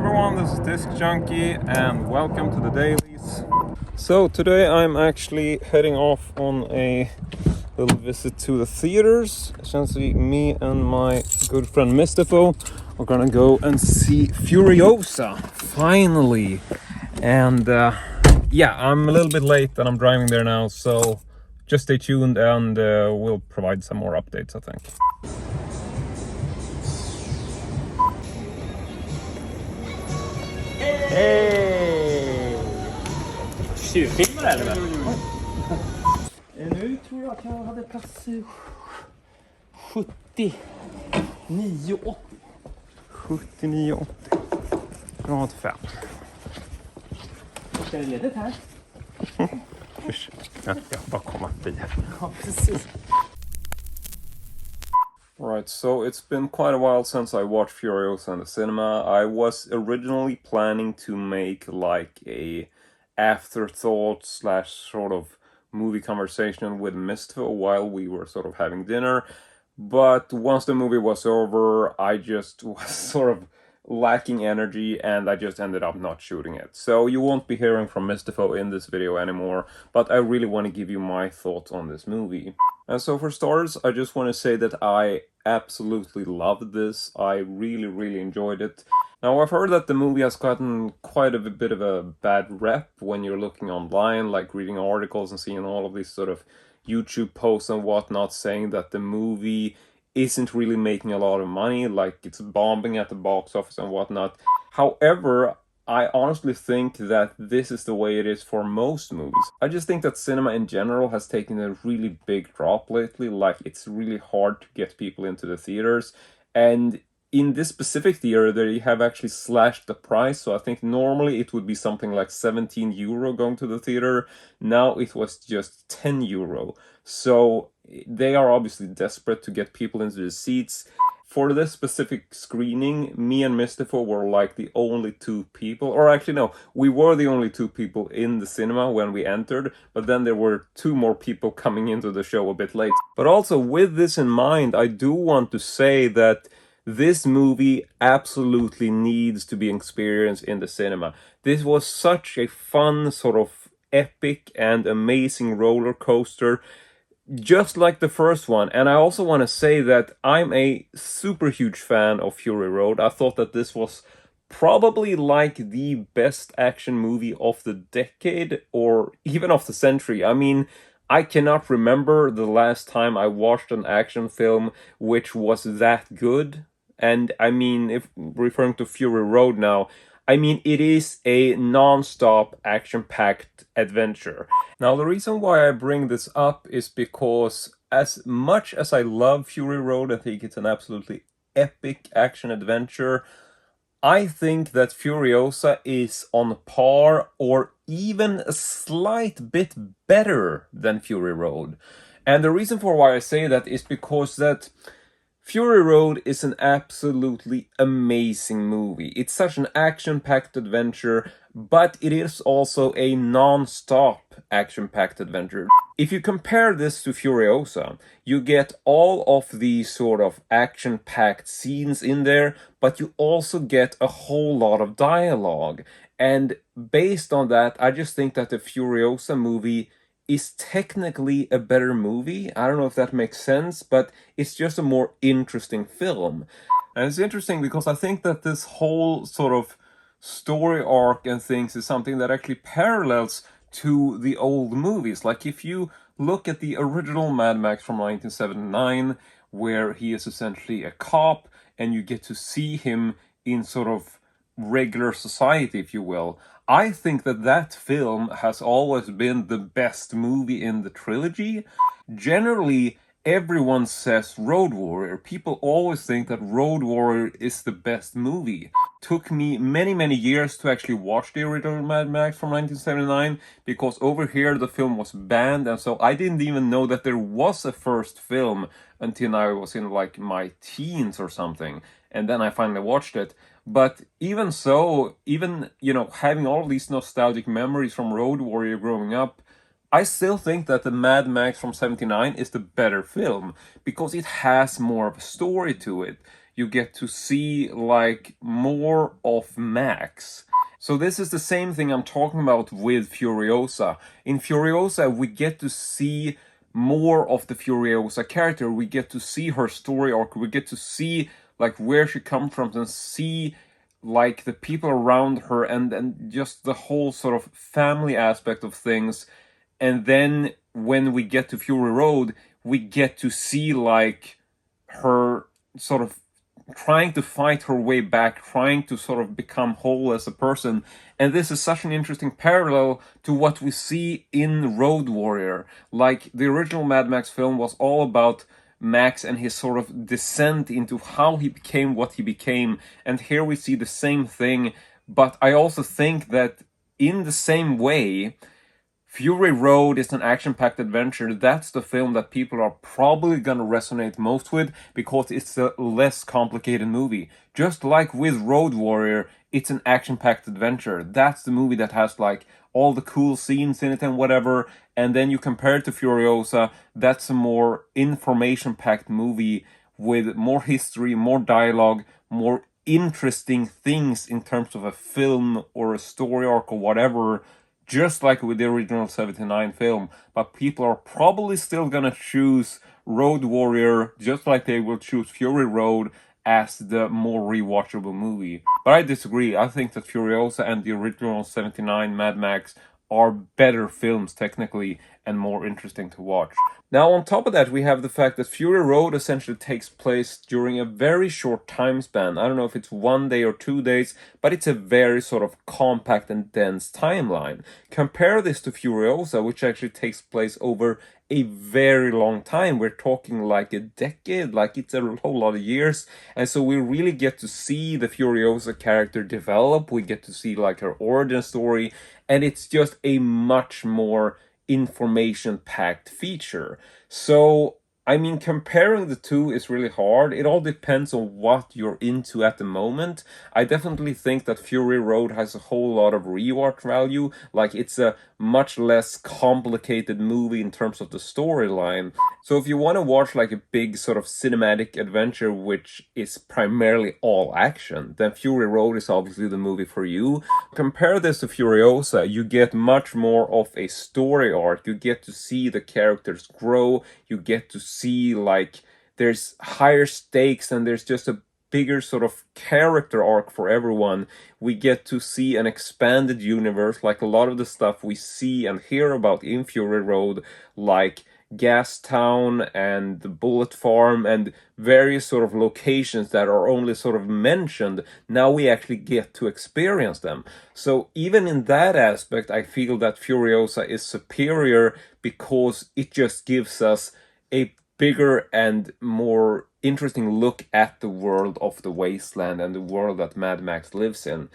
everyone, this is Disc Junkie and welcome to the Dailies. So today I'm actually heading off on a little visit to the theaters. Essentially me and my good friend Stefan are gonna go and see Furiosa, finally. And yeah, I'm a little bit late and I'm driving there now, so just stay tuned and we'll provide some more updates, I think. Hej! Tjuvfilmar eller? Nu tror jag att jag hade plats 79-80. 79-80. Grad 5. Ska det ledigt här? Ja, bara komma förbi här. Ja, precis. Right, so it's been quite a while since I watched Furiosa in the cinema. I was originally planning to make like a afterthought slash sort of movie conversation with Misto while we were sort of having dinner. But once the movie was over, I just was sort of lacking energy and I just ended up not shooting it. So you won't be hearing from Mr. in this video anymore, but I really want to give you my thoughts on this movie. And so for starters, I just want to say that I absolutely loved this. I really enjoyed it. Now I've heard that the movie has gotten quite a bit of a bad rep when you're looking online, like reading articles and seeing all of these sort of YouTube posts and whatnot saying that the movie isn't really making a lot of money, like it's bombing at the box office and whatnot. However, I honestly think that this is the way it is for most movies. I just think that cinema in general has taken a really big drop lately, like it's really hard to get people into the theaters. And in this specific theater, they have actually slashed the price, so I think normally it would be something like 17 euro going to the theater. Now it was just 10 euro. So they are obviously desperate to get people into the seats. For this specific screening, me and Mustafa were like the only two people, or actually no, we were the only two people in the cinema when we entered, but then there were two more people coming into the show a bit late. But also with this in mind, I do want to say that this movie absolutely needs to be experienced in the cinema. This was such a fun, sort of epic and amazing roller coaster, just like the first one. And I also want to say that I'm a super huge fan of Fury Road. I thought that this was probably like the best action movie of the decade or even of the century. I mean, I cannot remember the last time I watched an action film which was that good. And I mean, if referring to Fury Road now, I mean, it is a non-stop action-packed adventure. Now, the reason why I bring this up is because as much as I love Fury Road, I think it's an absolutely epic action adventure, I think that Furiosa is on par or even a slight bit better than Fury Road. And the reason for why I say that is because that Fury Road is an absolutely amazing movie. It's such an action-packed adventure, but it is also a non-stop action-packed adventure. If you compare this to Furiosa, you get all of these sort of action-packed scenes in there, but you also get a whole lot of dialogue. And based on that, I just think that the Furiosa movie is technically a better movie. I don't know if that makes sense, but it's just a more interesting film. And it's interesting because I think that this whole sort of story arc and things is something that actually parallels to the old movies. Like if you look at the original Mad Max from 1979, where he is essentially a cop and you get to see him in sort of regular society, if you will. I think that that film has always been the best movie in the trilogy. Generally, everyone says Road Warrior. People always think that Road Warrior is the best movie. Took me many years to actually watch the original Mad Max from 1979, because over here the film was banned, and so I didn't even know that there was a first film until I was in like my teens or something, and then I finally watched it. But even so, even, you know, having all of these nostalgic memories from Road Warrior growing up, I still think that the Mad Max from '79 is the better film, because it has more of a story to it. you get to see like more of Max. So this is the same thing I'm talking about with Furiosa. In Furiosa, we get to see more of the Furiosa character. We get to see her story arc. We get to see like where she comes from and see like the people around her and just the whole sort of family aspect of things. And then when we get to Fury Road, we get to see like her sort of trying to fight her way back, trying to sort of become whole as a person. And this is such an interesting parallel to what we see in Road Warrior. Like, the original Mad Max film was all about Max and his sort of descent into how he became what he became. And here we see the same thing. But I also think that in the same way, Fury Road is an action-packed adventure. That's the film that people are probably gonna resonate most with because it's a less complicated movie. Just like with Road Warrior, it's an action-packed adventure. That's the movie that has like all the cool scenes in it and whatever. And then you compare it to Furiosa, that's a more information-packed movie with more history, more dialogue, more interesting things in terms of a film or a story arc or whatever, just like with the original 79 film. But people are probably still gonna choose Road Warrior, just like they will choose Fury Road, as the more rewatchable movie. But I disagree. I think that Furiosa and the original 79 Mad Max are better films technically and more interesting to watch. Now, on top of that, we have the fact that Fury Road essentially takes place during a very short time span. I don't know if it's 1 day or 2 days, but it's a very sort of compact and dense timeline. Compare this to Furiosa, which actually takes place over a very long time. We're talking like a decade, like it's a whole lot of years. And so we really get to see the Furiosa character develop. We get to see like her origin story, and it's just a much more information-packed feature. So, I mean, comparing the two is really hard. It all depends on what you're into at the moment. I definitely think that Fury Road has a whole lot of rewatch value. Like, it's a much less complicated movie in terms of the storyline. So if you want to watch like a big sort of cinematic adventure which is primarily all action, then Fury Road is obviously the movie for you. Compare this to Furiosa, you get much more of a story arc. You get to see the characters grow, you get to see like there's higher stakes and there's just a bigger sort of character arc for everyone. We get to see an expanded universe, like a lot of the stuff we see and hear about in Fury Road, like Gas Town and the Bullet Farm and various sort of locations that are only sort of mentioned. Now we actually get to experience them. So even in that aspect, I feel that Furiosa is superior because it just gives us a bigger and more interesting look at the world of the wasteland and the world that Mad Max lives in.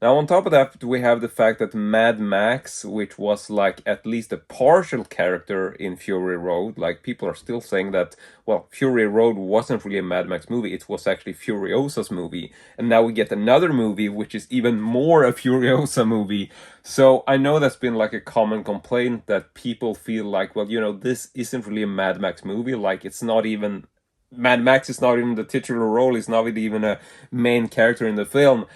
Now, on top of that, we have the fact that Mad Max, which was like at least a partial character in Fury Road, like people are still saying that, well, Fury Road wasn't really a Mad Max movie, it was actually Furiosa's movie. And now we get another movie, which is even more a Furiosa movie. So I know that's been like a common complaint that people feel like, well, you know, this isn't really a Mad Max movie, like it's not even Mad Max is not even the titular role, he's not even a main character in the film.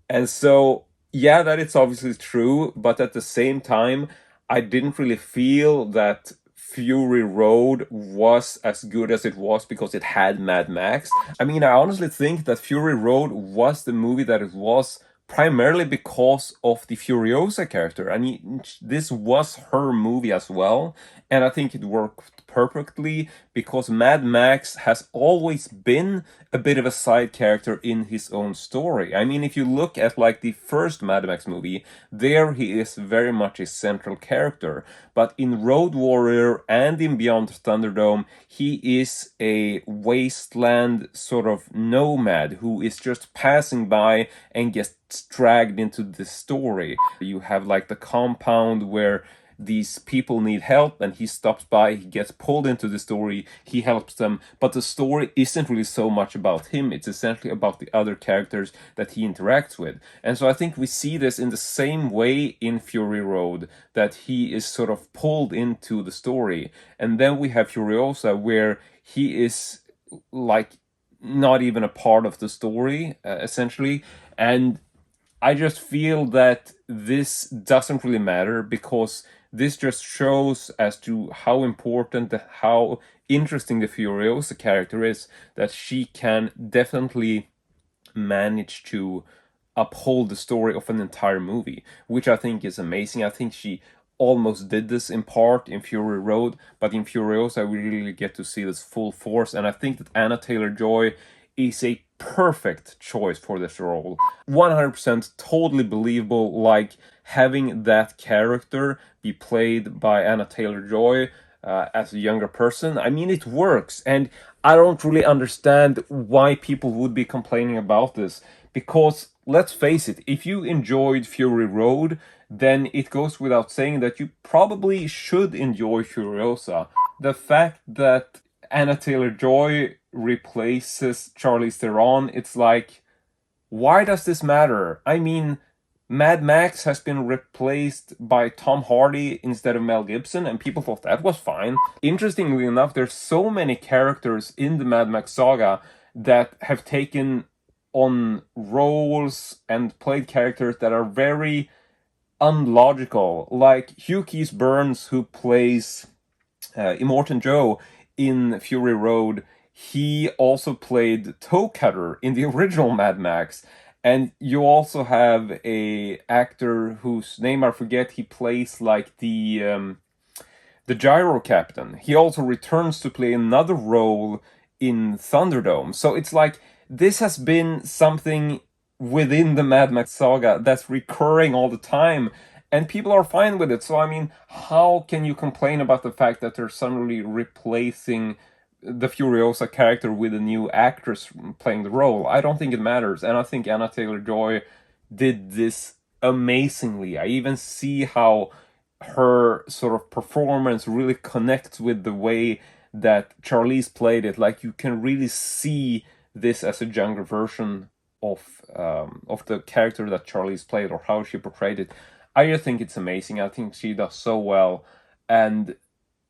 And so, yeah, that it's obviously true, but at the same time, I didn't really feel that Fury Road was as good as it was because it had Mad Max. I mean, I honestly think that Fury Road was the movie that it was primarily because of the Furiosa character. I mean, this was her movie as well, and I think it worked perfectly because Mad Max has always been a bit of a side character in his own story. I mean, if you look at like the first Mad Max movie, there he is very much a central character. But in Road Warrior and in Beyond Thunderdome, he is a wasteland sort of nomad who is just passing by and gets dragged into the story. You have like the compound where these people need help and he stops by, he gets pulled into the story, he helps them, but the story isn't really so much about him, it's essentially about the other characters that he interacts with. And so I think we see this in the same way in Fury Road, that he is sort of pulled into the story. And then we have Furiosa where he is like not even a part of the story, essentially. And I just feel that this doesn't really matter, because this just shows as to how important, how interesting the Furiosa character is, that she can definitely manage to uphold the story of an entire movie, which I think is amazing. I think she almost did this in part in Fury Road, but in Furiosa we really get to see this full force, and I think that Anna Taylor-Joy is a perfect choice for this role. 100% totally believable, like having that character be played by Anna Taylor-Joy as a younger person. I mean, it works, and I don't really understand why people would be complaining about this, because let's face it, if you enjoyed Fury Road, then it goes without saying that you probably should enjoy Furiosa. The fact that Anna Taylor-Joy replaces Charlize Theron, it's like, why does this matter? I mean, Mad Max has been replaced by Tom Hardy instead of Mel Gibson, and people thought that was fine. Interestingly enough, there's so many characters in the Mad Max saga that have taken on roles and played characters that are very unlogical. Like Hugh Keith Burns, who plays Immortan Joe in Fury Road, he also played Toe Cutter in the original Mad Max. And you also have a actor whose name I forget. He plays like the Gyro Captain. He also returns to play another role in Thunderdome. So it's like this has been something within the Mad Max saga that's recurring all the time, and people are fine with it. So I mean, how can you complain about the fact that they're suddenly replacing the Furiosa character with a new actress playing the role? I don't think it matters, and I think Anna Taylor-Joy did this amazingly. I even see how her sort of performance really connects with the way that Charlize played it. Like, you can really see this as a younger version of the character that Charlize played, or how she portrayed it. I just think it's amazing. I think she does so well, and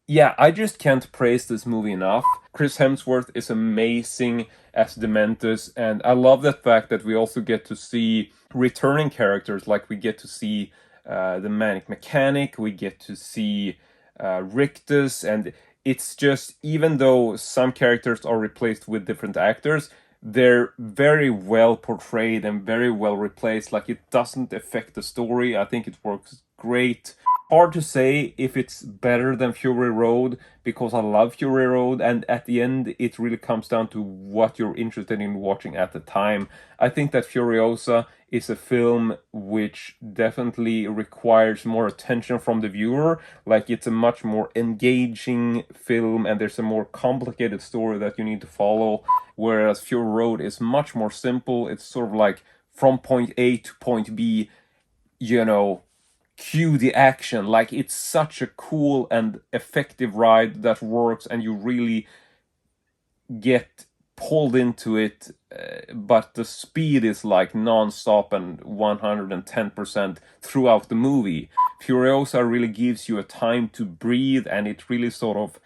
yeah, I just can't praise this movie enough. Chris Hemsworth is amazing as Dementus, and I love the fact that we also get to see returning characters. Like, we get to see the Manic Mechanic, we get to see Rictus, and it's just, even though some characters are replaced with different actors, they're very well portrayed and very well replaced. Like, it doesn't affect the story. I think it works great. Hard to say if it's better than Fury Road, because I love Fury Road, and at the end it really comes down to what you're interested in watching at the time. I think that Furiosa is a film which definitely requires more attention from the viewer. Like, it's a much more engaging film, and there's a more complicated story that you need to follow, whereas Fury Road is much more simple. It's sort of like from point A to point B, you know, cue the action. Like, it's such a cool and effective ride that works, and you really get pulled into it, but the speed is like non-stop and 110% throughout the movie. Furiosa really gives you a time to breathe, and it really sort of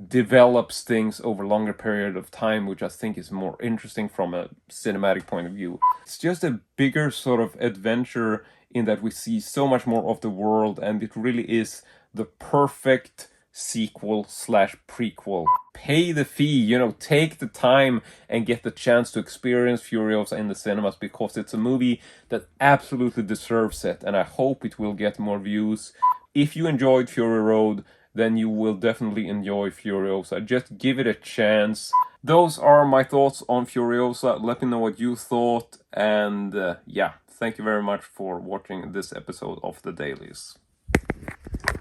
develops things over a longer period of time, which I think is more interesting from a cinematic point of view. It's just a bigger sort of adventure in that we see so much more of the world, and it really is the perfect sequel slash prequel. Pay the fee, take the time and get the chance to experience Furiosa in the cinemas, because it's a movie that absolutely deserves it, and I hope it will get more views. If you enjoyed Fury Road, then you will definitely enjoy Furiosa. Just give it a chance. Those are my thoughts on Furiosa. Let me know what you thought, and yeah, thank you very much for watching this episode of the Dailies.